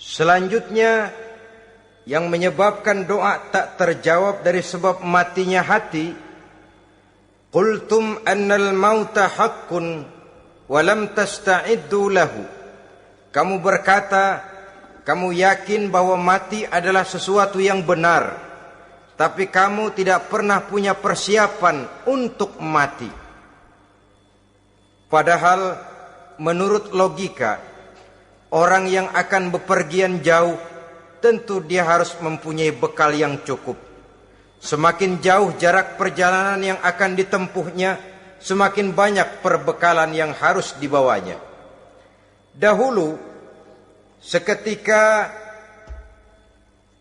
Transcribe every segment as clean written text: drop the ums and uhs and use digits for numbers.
Selanjutnya yang menyebabkan doa tak terjawab dari sebab matinya hati, qultum annal mauta haqqun wa lam tasta'iddu lahu. Kamu berkata, kamu yakin bahwa mati adalah sesuatu yang benar, tapi kamu tidak pernah punya persiapan untuk mati. Padahal menurut logika, orang yang akan bepergian jauh tentu dia harus mempunyai bekal yang cukup. Semakin jauh jarak perjalanan yang akan ditempuhnya, semakin banyak perbekalan yang harus dibawanya. Dahulu, seketika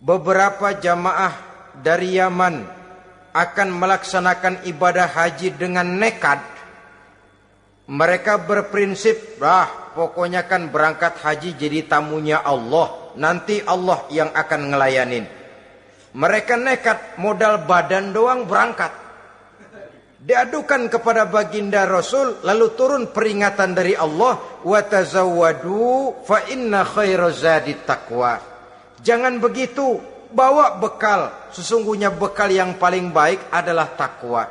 beberapa jamaah dari Yaman akan melaksanakan ibadah haji dengan nekat, mereka berprinsip, pokoknya kan berangkat haji jadi tamunya Allah, nanti Allah yang akan ngelayanin. Mereka nekat, modal badan doang berangkat. Diadukan kepada baginda Rasul, lalu turun peringatan dari Allah, wa tazawwadu fa inna khairaz zadi taqwa. Jangan begitu, bawa bekal. Sesungguhnya bekal yang paling baik adalah takwa.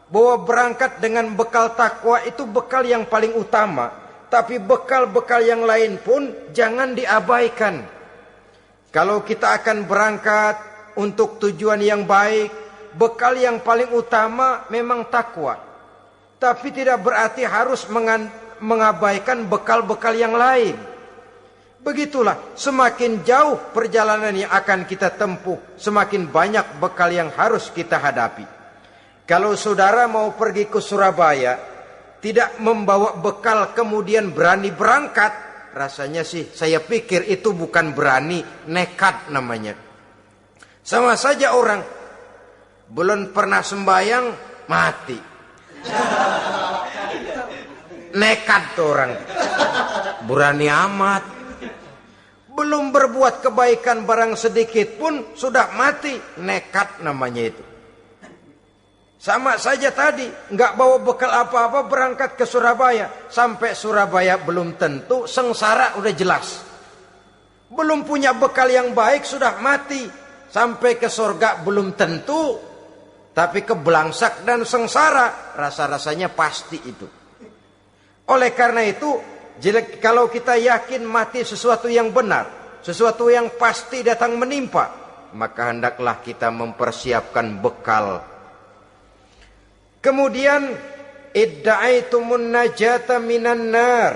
Bahwa berangkat dengan bekal takwa itu bekal yang paling utama. Tapi bekal-bekal yang lain pun jangan diabaikan. Kalau kita akan berangkat untuk tujuan yang baik, bekal yang paling utama memang takwa. Tapi tidak berarti harus mengabaikan bekal-bekal yang lain. Begitulah, semakin jauh perjalanan yang akan kita tempuh, semakin banyak bekal yang harus kita hadapi. Kalau saudara mau pergi ke Surabaya, tidak membawa bekal kemudian berani berangkat, rasanya sih saya pikir itu bukan berani, nekat namanya. Sama saja orang belum pernah sembahyang mati, nekat tuh orang, berani amat. Belum berbuat kebaikan barang sedikit pun sudah mati, nekat namanya itu. Sama saja tadi, nggak bawa bekal apa-apa berangkat ke Surabaya. Sampai Surabaya belum tentu, sengsara udah jelas. Belum punya bekal yang baik sudah mati. Sampai ke surga belum tentu, tapi kebelangsak dan sengsara rasa-rasanya pasti itu. Oleh karena itu, kalau kita yakin mati sesuatu yang benar, sesuatu yang pasti datang menimpa, maka hendaklah kita mempersiapkan bekal. Kemudian idda'aitumun najata minan nar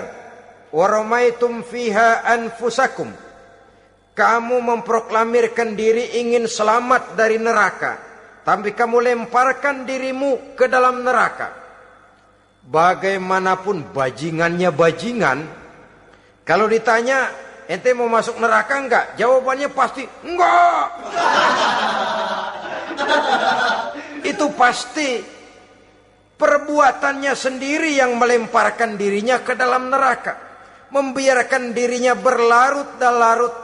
wa ramaitum fiha anfusakum. Kamu memproklamirkan diri ingin selamat dari neraka, tapi kamu lemparkan dirimu ke dalam neraka. Bagaimanapun bajingannya bajingan, kalau ditanya ente mau masuk neraka enggak? Jawabannya pasti enggak. Itu pasti. Perbuatannya sendiri yang melemparkan dirinya ke dalam neraka. Membiarkan dirinya berlarut-larut,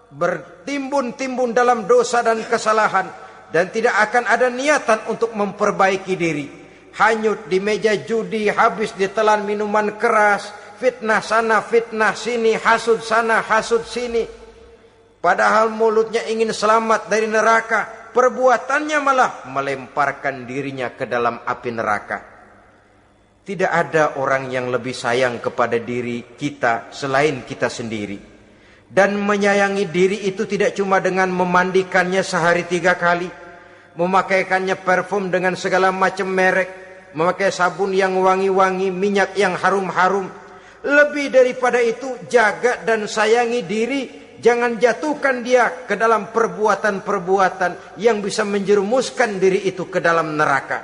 bertimbun-timbun dalam dosa dan kesalahan. Dan tidak akan ada niatan untuk memperbaiki diri. Hanyut di meja judi, habis ditelan minuman keras, fitnah sana, fitnah sini, hasud sana, hasud sini. Padahal mulutnya ingin selamat dari neraka, perbuatannya malah melemparkan dirinya ke dalam api neraka. Tidak ada orang yang lebih sayang kepada diri kita selain kita sendiri. Dan menyayangi diri itu tidak cuma dengan memandikannya sehari 3 kali, memakaikannya parfum dengan segala macam merek, memakai sabun yang wangi-wangi, minyak yang harum-harum. Lebih daripada itu, jaga dan sayangi diri. Jangan jatuhkan dia ke dalam perbuatan-perbuatan yang bisa menjerumuskan diri itu ke dalam neraka.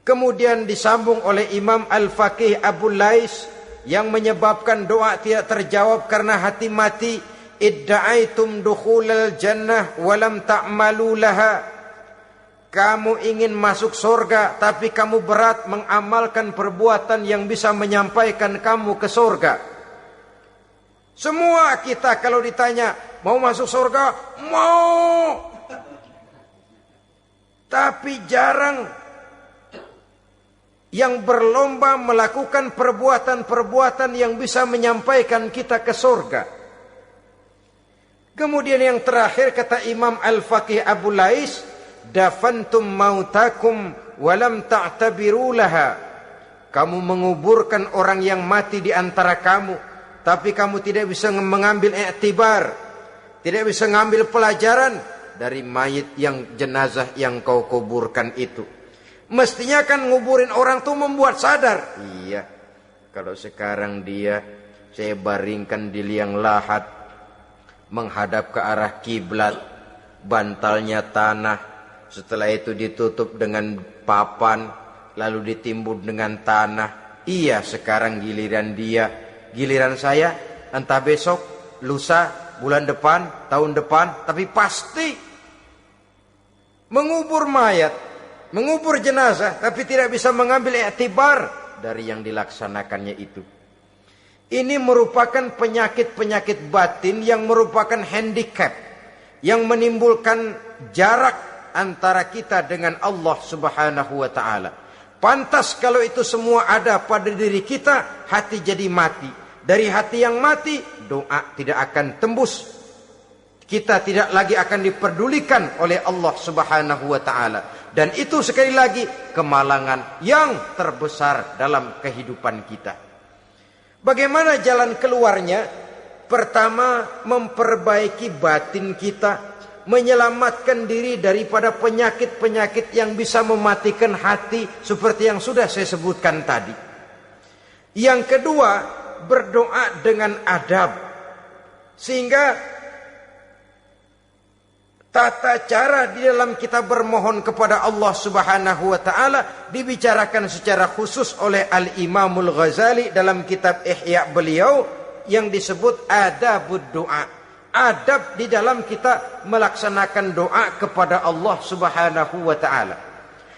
Kemudian disambung oleh Imam Al-Faqih Abu Lais yang menyebabkan doa tidak terjawab karena hati mati. Idda'aitum dukhulal jannah walam ta'malu laha. Kamu ingin masuk surga, tapi kamu berat mengamalkan perbuatan yang bisa menyampaikan kamu ke surga. Semua kita kalau ditanya, mau masuk surga? Mau. Tapi jarang yang berlomba melakukan perbuatan-perbuatan yang bisa menyampaikan kita ke surga. Kemudian yang terakhir kata Imam Al-Faqih Abu Lais, dafantum mautakum walam ta'tabiru laha. Kamu menguburkan orang yang mati di antara kamu, tapi kamu tidak bisa mengambil iktibar, tidak bisa mengambil pelajaran dari mayit yang jenazah yang kau kuburkan itu. Mestinya kan nguburin orang tuh membuat sadar. Iya, kalau sekarang saya baringkan di liang lahat, menghadap ke arah kiblat, bantalnya tanah, setelah itu ditutup dengan papan, lalu ditimbun dengan tanah. Iya, sekarang giliran dia, giliran saya, entah besok, lusa, bulan depan, tahun depan, tapi pasti mengubur mayat, mengubur jenazah, tapi tidak bisa mengambil iktibar dari yang dilaksanakannya itu. Ini merupakan penyakit-penyakit batin yang merupakan handicap, yang menimbulkan jarak antara kita dengan Allah Subhanahu wa ta'ala. Pantas kalau itu semua ada pada diri kita, hati jadi mati. Dari hati yang mati, doa tidak akan tembus. Kita tidak lagi akan diperdulikan oleh Allah Subhanahu wa ta'ala. Dan itu sekali lagi kemalangan yang terbesar dalam kehidupan kita. Bagaimana jalan keluarnya? Pertama, memperbaiki batin kita, menyelamatkan diri daripada penyakit-penyakit yang bisa mematikan hati seperti yang sudah saya sebutkan tadi. Yang kedua, berdoa dengan adab, sehingga tata cara di dalam kita bermohon kepada Allah Subhanahu wa ta'ala dibicarakan secara khusus oleh Al-Imamul Ghazali dalam kitab Ihya beliau yang disebut adabud doa. Adab di dalam kita melaksanakan doa kepada Allah Subhanahu wa ta'ala.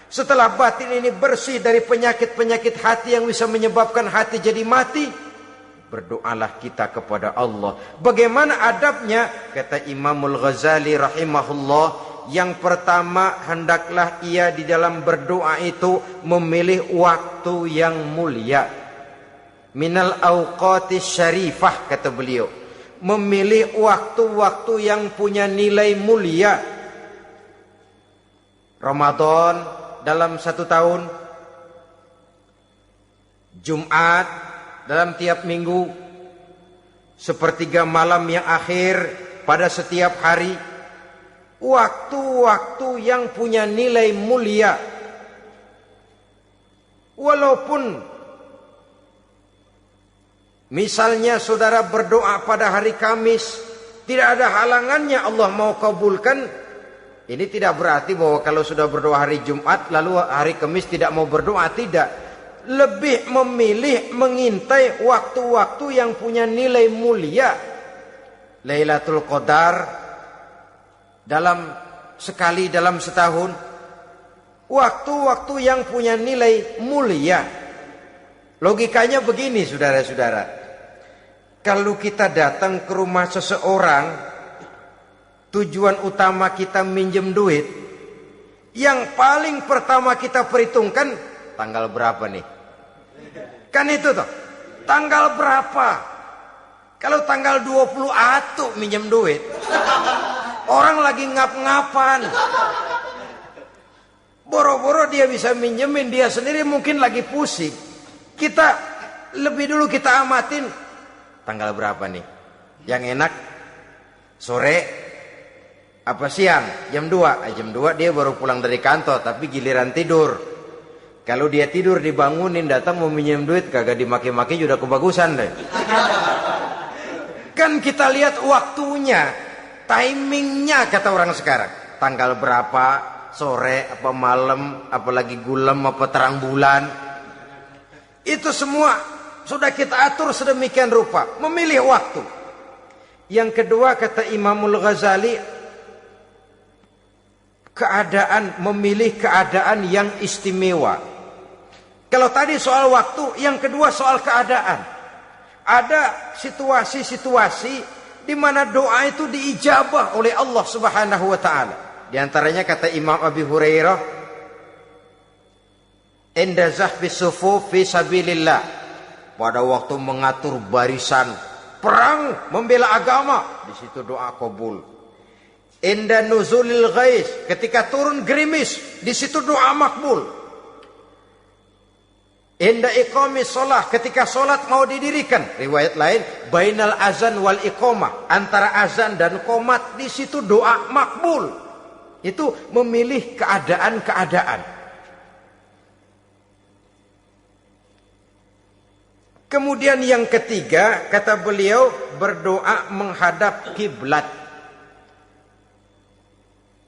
Setelah batin ini bersih dari penyakit-penyakit hati yang bisa menyebabkan hati jadi mati, berdoalah kita kepada Allah. Bagaimana adabnya? Kata Imamul Ghazali rahimahullah, yang pertama hendaklah ia di dalam berdoa itu memilih waktu yang mulia. Minal awqatis syarifah, kata beliau. Memilih waktu-waktu yang punya nilai mulia. Ramadan dalam 1 tahun, Jumat dalam tiap minggu, sepertiga malam yang akhir pada setiap hari. Waktu-waktu yang punya nilai mulia. Walaupun misalnya saudara berdoa pada hari Kamis, tidak ada halangannya Allah mau kabulkan. Ini tidak berarti bahwa kalau sudah berdoa hari Jumat lalu hari Kamis tidak mau berdoa, tidak. Lebih memilih mengintai waktu-waktu yang punya nilai mulia. Lailatul Qadar sekali dalam setahun. Waktu-waktu yang punya nilai mulia. Logikanya begini, saudara-saudara. Kalau kita datang ke rumah seseorang, tujuan utama kita minjem duit, yang paling pertama kita perhitungkan tanggal berapa nih? Kan itu toh, tanggal berapa? Kalau tanggal 20 atuh minjem duit, orang lagi ngap-ngapan, boro-boro dia bisa minjemin, dia sendiri mungkin lagi pusing. Kita lebih dulu kita amatin tanggal berapa nih? Yang enak sore apa siang? Jam 2. Jam 2 dia baru pulang dari kantor, tapi giliran tidur. Kalau dia tidur dibangunin, datang mau minjem duit, kagak dimaki-maki sudah kebagusan deh. Kan kita lihat waktunya, timingnya kata orang sekarang. Tanggal berapa, sore apa malam, apalagi gulem apa terang bulan. Itu semua sudah kita atur sedemikian rupa, memilih waktu. Yang kedua kata Imamul Ghazali, memilih keadaan yang istimewa. Kalau tadi soal waktu, yang kedua soal keadaan. Ada situasi-situasi di mana doa itu diijabah oleh Allah Subhanahu wa taala. Di antaranya kata Imam Abi Hurairah, "Inda zahfi sufuf fi sabilillah." Pada waktu mengatur barisan perang membela agama, di situ doa kabul. Inda nuzulil ghais, ketika turun gerimis, di situ doa makbul. Inda iqamis shalah, ketika salat mau didirikan, riwayat lain bainal azan wal iqamah, antara azan dan qomat, di situ doa makbul. Itu memilih keadaan-keadaan. Kemudian yang ketiga, kata beliau, berdoa menghadap kiblat.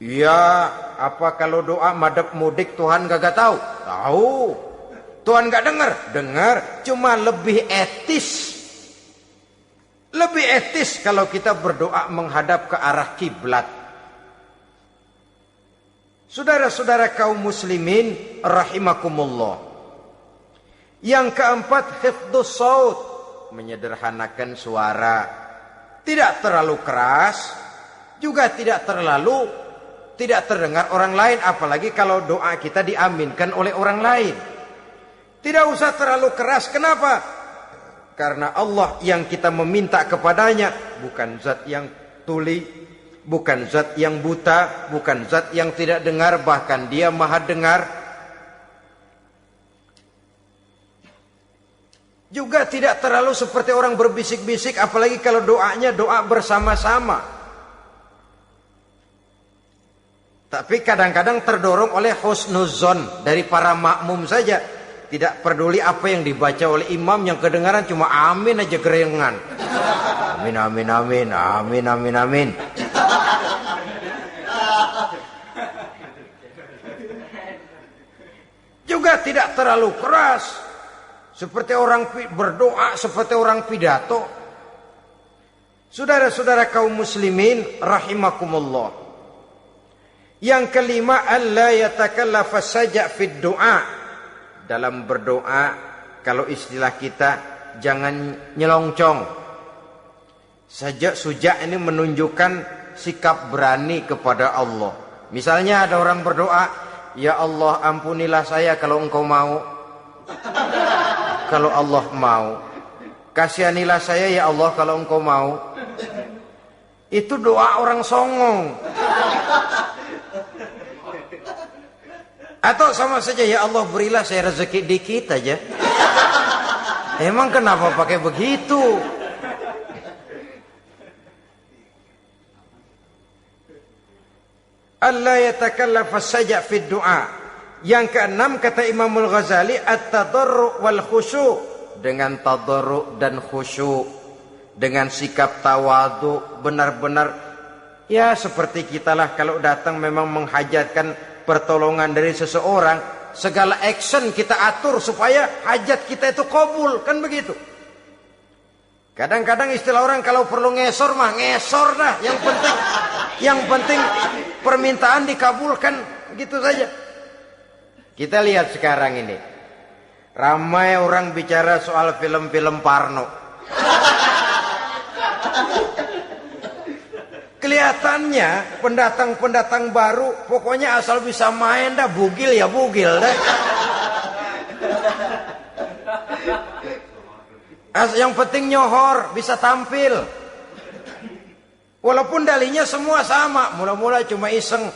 Ya, apa kalau doa madhab mudik Tuhan gak tahu? Tahu. Tuhan gak dengar? Dengar, cuma lebih etis. Lebih etis kalau kita berdoa menghadap ke arah kiblat. Saudara-saudara kaum muslimin rahimakumullah. Yang keempat, hifdzus saut, menyederhanakan suara. Tidak terlalu keras, juga tidak terdengar orang lain, apalagi kalau doa kita diaminkan oleh orang lain. Tidak usah terlalu keras. Kenapa? Karena Allah yang kita meminta kepadanya bukan zat yang tuli, bukan zat yang buta, bukan zat yang tidak dengar, bahkan Dia Maha dengar. Juga tidak terlalu seperti orang berbisik-bisik, apalagi kalau doanya doa bersama-sama. Tapi kadang-kadang terdorong oleh husnuzon dari para makmum saja. Tidak peduli apa yang dibaca oleh imam, yang kedengaran cuma amin aja gerengan. Amin, amin, amin, amin, amin, amin. Juga tidak terlalu keras. Seperti orang berdoa, seperti orang pidato. Saudara-saudara kaum muslimin rahimakumullah. Yang kelima, alla yatakallafa saja' fid du'a. Dalam berdoa, kalau istilah kita, jangan nyelongcong. Sajak sujak ini menunjukkan sikap berani kepada Allah. Misalnya ada orang berdoa, ya Allah ampunilah saya kalau engkau mau. Kalau Allah mau, kasihanilah saya ya Allah kalau engkau mau. Itu doa orang songong. Atau sama saja, ya Allah berilah saya rezeki dikit aja. Emang kenapa pakai begitu? Allah yatakallafa saja fid du'a. Yang keenam, kata Imamul Ghazali, at-tadarru' wal khusyu', dengan tadarru' dan khusyu', dengan sikap tawadu, benar-benar ya seperti kita lah kalau datang memang menghajatkan pertolongan dari seseorang, segala action kita atur supaya hajat kita itu kabul, kan begitu. Kadang-kadang istilah orang kalau perlu ngesor mah ngesor dah, yang penting permintaan dikabulkan, gitu saja. Kita lihat sekarang ini, ramai orang bicara soal film-film Parno. Kelihatannya pendatang-pendatang baru, pokoknya asal bisa main dah, bugil ya bugil dah. Yang penting nyohor, bisa tampil. Walaupun dalinya semua sama, mula-mula cuma iseng.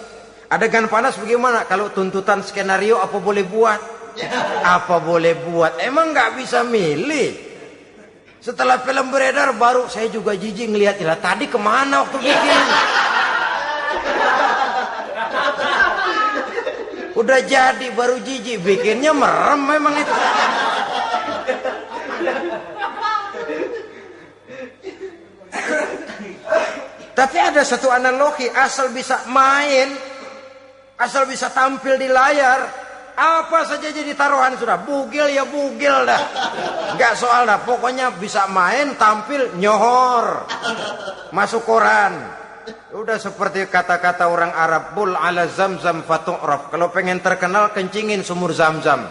Adegan panas bagaimana? Kalau tuntutan skenario apa boleh buat? Apa boleh buat? Emang nggak bisa milih. Setelah film beredar baru saya juga jijik ngelihat, ilah tadi kemana waktu bikin? Udah jadi baru jijik, bikinnya merem memang itu. Tapi ada satu analogi, asal bisa main, asal bisa tampil di layar, apa saja jadi taruhan sudah. Bugil ya bugil dah, nggak soal dah. Pokoknya bisa main, tampil, nyohor, masuk koran. Udah seperti kata-kata orang Arab, bul ala zamzam fatu'raf. Kalau pengen terkenal, kencingin sumur Zamzam.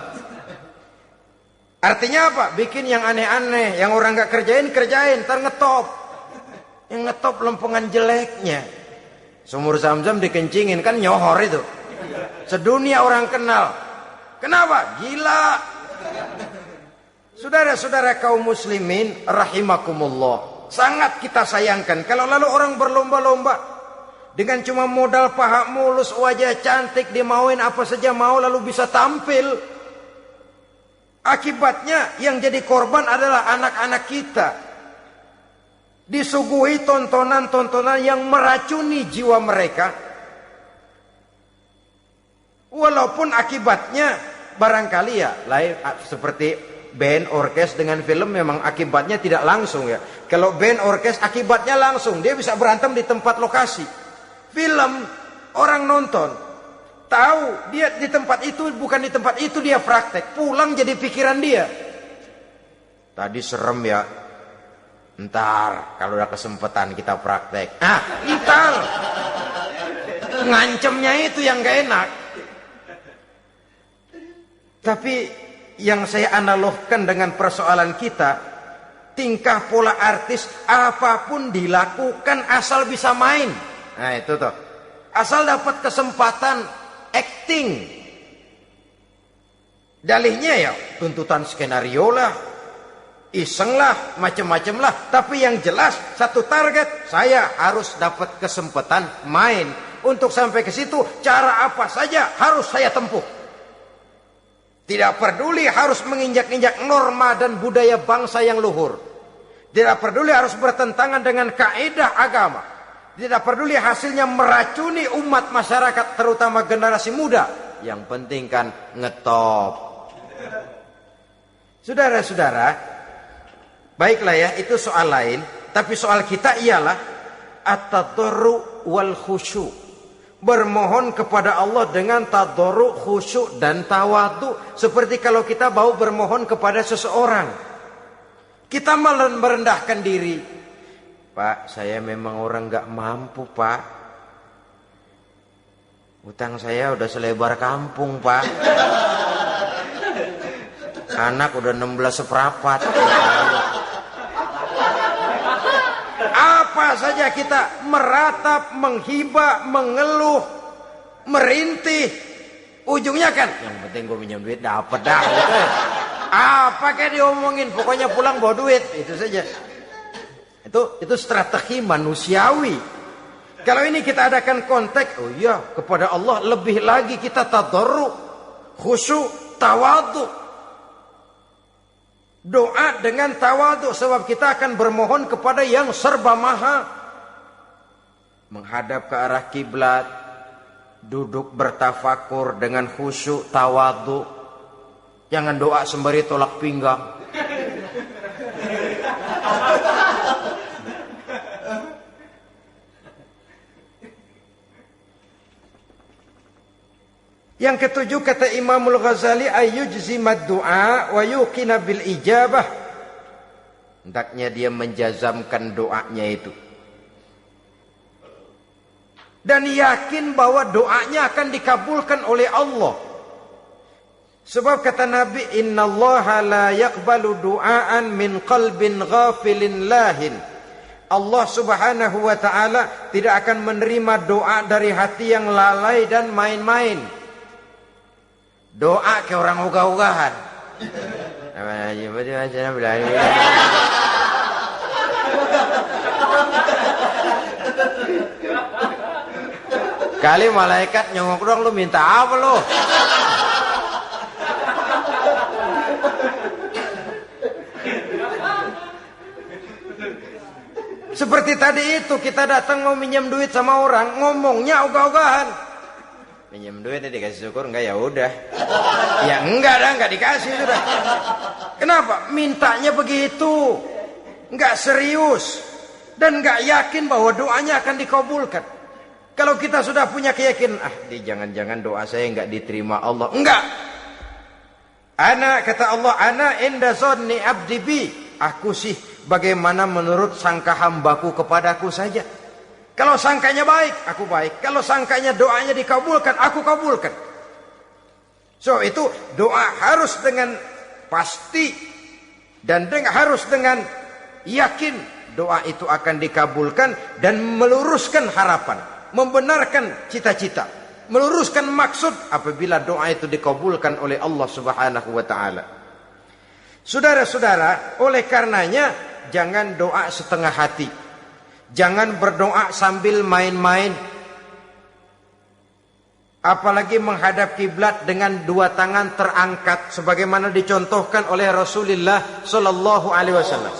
Artinya apa? Bikin yang aneh-aneh, yang orang nggak kerjain, ntar ngetop. Yang ngetop lempengan jeleknya. Sumur Zamzam dikencingin, kan nyohor itu. Sedunia orang kenal. Kenapa? Gila. Saudara-saudara kaum muslimin rahimakumullah. Sangat kita sayangkan kalau lalu orang berlomba-lomba dengan cuma modal paha mulus, wajah cantik, dimauin apa saja mau lalu bisa tampil. Akibatnya yang jadi korban adalah anak-anak kita. Disuguhi tontonan-tontonan yang meracuni jiwa mereka. Walaupun akibatnya barangkali ya lain seperti band orkes dengan film memang akibatnya tidak langsung ya. Kalau band orkes akibatnya langsung, dia bisa berantem di tempat lokasi. Film orang nonton tahu dia di tempat itu, bukan di tempat itu dia praktek, pulang jadi pikiran dia. Tadi serem ya, ntar kalau udah kesempatan kita praktek. Ntar ngancemnya itu yang gak enak. Tapi yang saya analogkan dengan persoalan kita, tingkah pola artis apapun dilakukan asal bisa main. Nah itu tuh, asal dapat kesempatan acting. Dalihnya ya tuntutan skenario lah, iseng lah, macam-macam lah. Tapi yang jelas satu target, saya harus dapat kesempatan main. Untuk sampai ke situ cara apa saja harus saya tempuh. Tidak peduli harus menginjak-injak norma dan budaya bangsa yang luhur. Tidak peduli harus bertentangan dengan kaidah agama. Tidak peduli hasilnya meracuni umat masyarakat, terutama generasi muda. Yang penting kan ngetop. Saudara-saudara, baiklah ya, itu soal lain. Tapi soal kita ialah at-tadarru wal khusyu'. Bermohon kepada Allah dengan tadarru, khusyuk dan tawadhu. Seperti kalau kita mau bermohon kepada seseorang, kita merendahkan diri. Pak, saya memang orang gak mampu pak. Utang saya udah selebar kampung pak. Anak udah 16 seperempat. Apa saja kita meratap, menghibah, mengeluh, merintih, ujungnya kan yang penting gue minjem duit dapat dah gitu. Apa kayak diomongin, pokoknya pulang bawa duit, itu saja. Itu strategi manusiawi. Kalau ini kita adakan konteks, oh iya, kepada Allah lebih lagi kita tadarru, khusyuk, tawadhu. Doa dengan tawadhu, sebab kita akan bermohon kepada yang serba maha. Menghadap ke arah kiblat, duduk bertafakur dengan khusyuk, tawadhu. Jangan doa sembari tolak pinggang. Yang ketujuh kata Imamul Ghazali, ayyujzimad du'a wa yuqina bil ijabah. Hendaknya dia menjazamkan doanya itu dan yakin bahwa doanya akan dikabulkan oleh Allah. Sebab kata Nabi, innallaha la yaqbalu du'aan min qalbin ghafilin lahin. Allah subhanahu wa ta'ala tidak akan menerima doa dari hati yang lalai dan main-main. Doa ke orang ogah-ogahan. Kali malaikat nyongok dong, lu minta apa lu? Seperti tadi itu, kita datang mau minjem duit sama orang, ngomongnya ogah-ogahan. Minjem duitnya dikasih syukur, enggak ya udah. Ya enggak dah, enggak dikasih sudah. Kenapa? Mintanya begitu. Enggak serius dan enggak yakin bahwa doanya akan dikabulkan. Kalau kita sudah punya keyakinan, jangan-jangan doa saya enggak diterima Allah. Enggak. Kata Allah, ana inda zanni abdi bi. Aku sih bagaimana menurut sangka hambaku kepadaku saja. Kalau sangkanya baik, aku baik. Kalau sangkanya doanya dikabulkan, aku kabulkan. So itu doa harus dengan pasti dan harus dengan yakin doa itu akan dikabulkan dan meluruskan harapan, membenarkan cita-cita, meluruskan maksud apabila doa itu dikabulkan oleh Allah Subhanahu wa taala. Saudara-saudara, oleh karenanya jangan doa setengah hati. Jangan berdoa sambil main-main. Apalagi menghadap kiblat dengan dua tangan terangkat sebagaimana dicontohkan oleh Rasulullah sallallahu alaihi wasallam.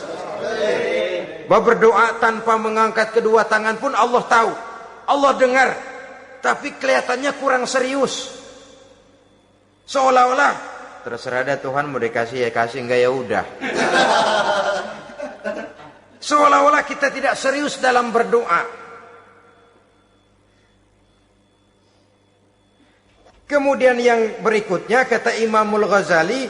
Bahwa berdoa tanpa mengangkat kedua tangan pun Allah tahu. Allah dengar. Tapi kelihatannya kurang serius. Seolah-olah terserah ada Tuhan mau dikasih ya kasih, enggak ya udah. Seolah-olah kita tidak serius dalam berdoa. Kemudian yang berikutnya kata Imamul Ghazali,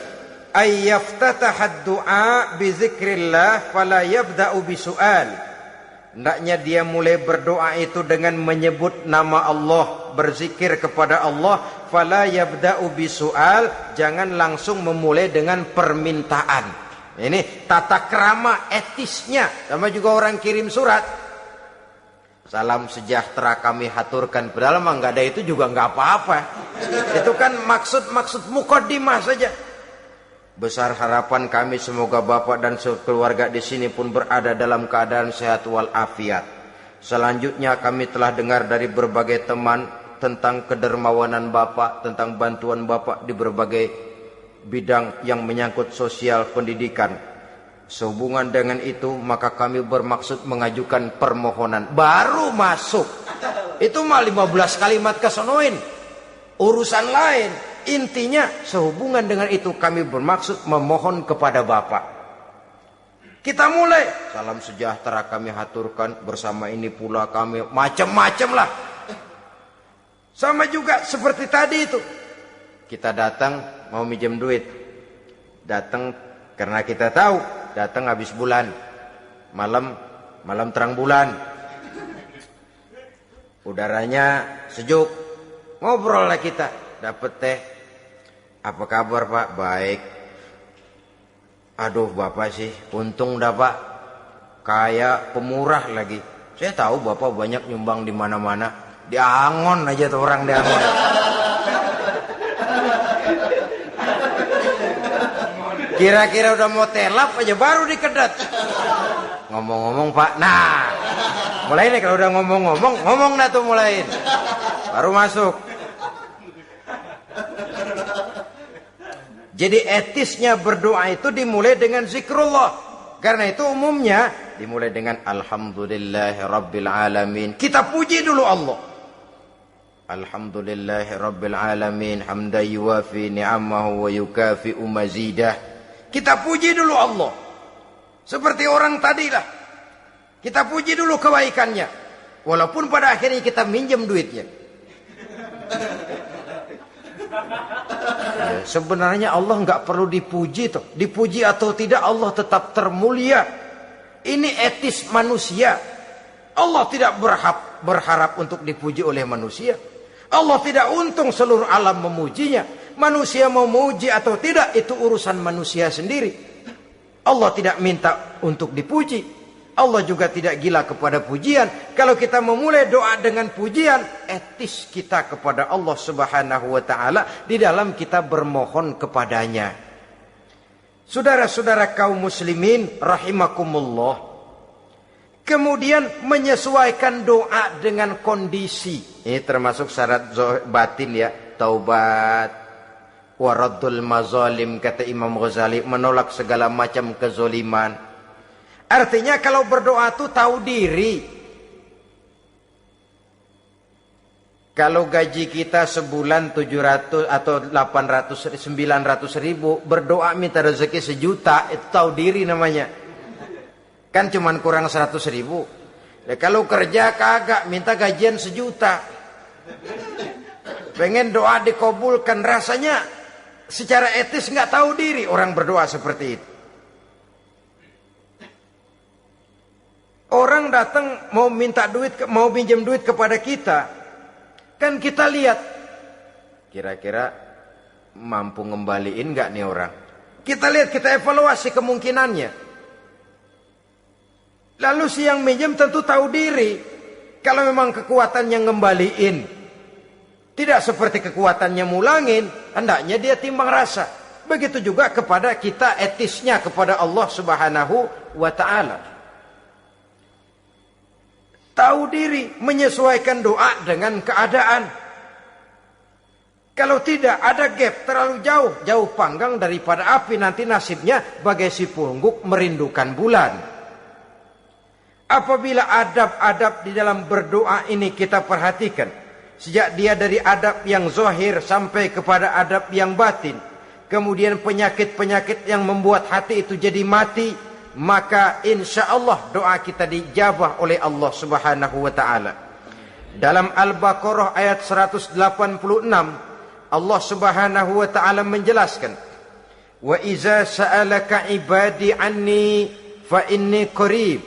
ayyaftatahad du'a bi zikrillah fala yabda'u bisu'al. Hendaknya dia mulai berdoa itu dengan menyebut nama Allah, berzikir kepada Allah, fala yabda'u bisu'al, jangan langsung memulai dengan permintaan. Ini tata krama etisnya. Sama juga orang kirim surat, salam sejahtera kami haturkan, padahal mah nggak ada itu juga nggak apa-apa. Itu kan maksud mukaddimah saja. Besar harapan kami semoga Bapak dan sekeluarga di sini pun berada dalam keadaan sehat walafiat. Selanjutnya kami telah dengar dari berbagai teman tentang kedermawanan Bapak, tentang bantuan Bapak di berbagai bidang yang menyangkut sosial pendidikan. Sehubungan dengan itu maka kami bermaksud mengajukan permohonan. Baru masuk itu mah 15 kalimat kesonoin, urusan lain. Intinya sehubungan dengan itu kami bermaksud memohon kepada Bapak. Kita mulai, salam sejahtera kami haturkan, bersama ini pula kami, macam-macam lah. Sama juga seperti tadi itu. Kita datang mau minjem duit. Datang karena kita tahu datang habis bulan. Malam terang bulan. Udaranya sejuk. Ngobrol lah kita. Dapat teh. Apa kabar Pak? Baik. Aduh Bapak sih, untung dah Pak. Kayak pemurah lagi. Saya tahu Bapak banyak nyumbang di mana-mana. Di Angon aja tuh orang di Angon. Kira-kira udah mau telap aja baru dikedat. Ngomong-ngomong Pak, nah mulai nih kalau udah ngomong dah tuh mulain. Baru masuk. Jadi etisnya berdoa itu dimulai dengan zikrullah. Karena itu umumnya dimulai dengan Alhamdulillahi Rabbil Alamin. Kita puji dulu Allah. Alhamdulillahi Rabbil Alamin. Hamda yuwafi ni'amahu wa yukafi'u mazidah. Kita puji dulu Allah. Seperti orang tadilah. Kita puji dulu kebaikannya. Walaupun pada akhirnya kita minjem duitnya. Ya, sebenarnya Allah nggak perlu dipuji toh. Dipuji atau tidak Allah tetap termulia. Ini etis manusia. Allah tidak berharap untuk dipuji oleh manusia. Allah tidak untung seluruh alam memujinya. Manusia mau memuji atau tidak itu urusan manusia sendiri. Allah tidak minta untuk dipuji. Allah juga tidak gila kepada pujian. Kalau kita memulai doa dengan pujian, etis kita kepada Allah Subhanahu wa taala di dalam kita bermohon kepadanya. Saudara-saudara kaum muslimin rahimakumullah. Kemudian menyesuaikan doa dengan kondisi. Ini termasuk syarat batin ya, taubat, waraddul mazalim kata Imam Ghazali, menolak segala macam kezoliman. Artinya kalau berdoa itu tahu diri. Kalau gaji kita sebulan 700 atau 800 900 ribu, berdoa minta rezeki 1 juta, itu tahu diri namanya. Kan cuman kurang 100 ribu. Ya, kalau kerja kagak minta gajian 1 juta. Pengen doa dikabulkan, rasanya secara etis nggak tahu diri orang berdoa seperti itu. Orang datang mau minta duit, mau pinjam duit kepada kita, kan kita lihat kira-kira mampu ngembaliin nggak nih orang. Kita lihat, kita evaluasi kemungkinannya. Lalu si yang minjem tentu tahu diri. Kalau memang kekuatannya ngembaliin tidak seperti kekuatannya mulangin, hendaknya dia timbang rasa. Begitu juga kepada kita etisnya kepada Allah Subhanahu wa ta'ala. Tahu diri, menyesuaikan doa dengan keadaan. Kalau tidak, ada gap terlalu jauh panggang daripada api, nanti nasibnya bagai si pungguk merindukan bulan. Apabila adab-adab di dalam berdoa ini kita perhatikan, sejak dia dari adab yang zahir sampai kepada adab yang batin, kemudian penyakit-penyakit yang membuat hati itu jadi mati, maka insya Allah doa kita dijabah oleh Allah Subhanahu wa ta'ala. Dalam Al-Baqarah ayat 186, Allah Subhanahu wa ta'ala menjelaskan, wa iza sa'alaka ibadi anni fa inni qarib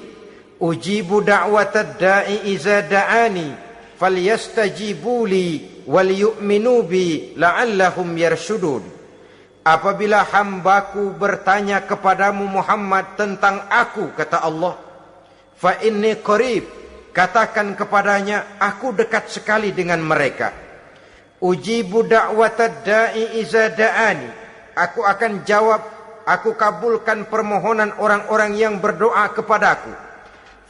ujibu da'watad da'i iza da'ani falyastajibu li wal yu'minu bi la'allahum yarshudun. Apabila hambaku bertanya kepadamu Muhammad tentang aku, kata Allah, fa inni qarib, katakan kepadanya, aku dekat sekali dengan mereka. Ujibu da'watad da'i iza da'ani, aku akan jawab, aku kabulkan permohonan orang-orang yang berdoa kepadaku.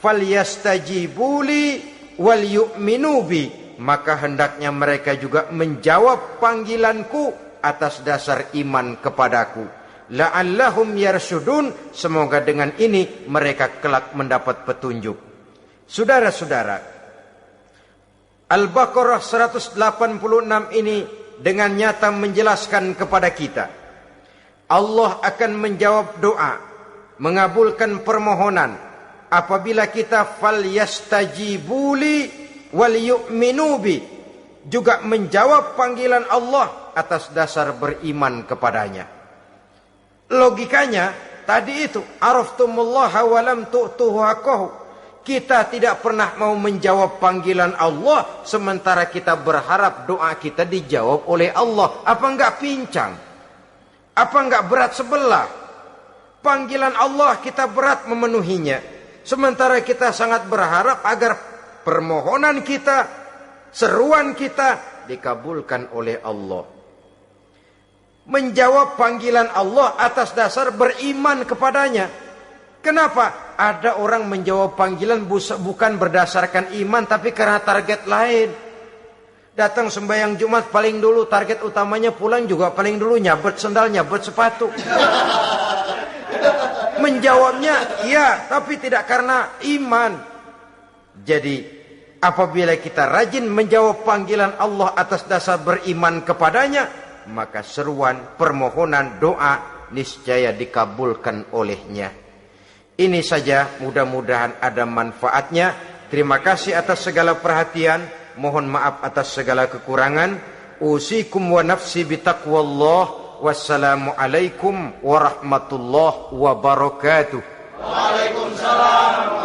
Falyastajibu li wal yu'minu bi, maka hendaknya mereka juga menjawab panggilanku atas dasar iman kepadaku. La'allahum yarshudun, semoga dengan ini mereka kelak mendapat petunjuk. Saudara-saudara, Al-Baqarah 186 ini dengan nyata menjelaskan kepada kita, Allah akan menjawab doa, mengabulkan permohonan apabila kita falyastajibu li wal yu'minu bi, juga menjawab panggilan Allah atas dasar beriman kepadanya. Logikanya tadi itu, araftumullaha wa lam tu'tuhu haqqahu. Kita tidak pernah mau menjawab panggilan Allah sementara kita berharap doa kita dijawab oleh Allah. Apa enggak pincang? Apa enggak berat sebelah? Panggilan Allah kita berat memenuhinya, sementara kita sangat berharap agar permohonan kita, seruan kita dikabulkan oleh Allah. Menjawab panggilan Allah atas dasar beriman kepadanya. Kenapa? Ada orang menjawab panggilan bukan berdasarkan iman, tapi karena target lain. Datang sembahyang Jumat paling dulu, target utamanya pulang juga paling dulu nyabet sendal, nyabet sepatu. Menjawabnya iya, tapi tidak karena iman. Jadi apabila kita rajin menjawab panggilan Allah atas dasar beriman kepadanya, maka seruan, permohonan, doa niscaya dikabulkan olehnya. Ini saja, mudah-mudahan ada manfaatnya. Terima kasih atas segala perhatian. Mohon maaf atas segala kekurangan. Usikum wa nafsi bitaqwallah. Wassalamualaikum warahmatullahi wabarakatuh. Waalaikumsalam.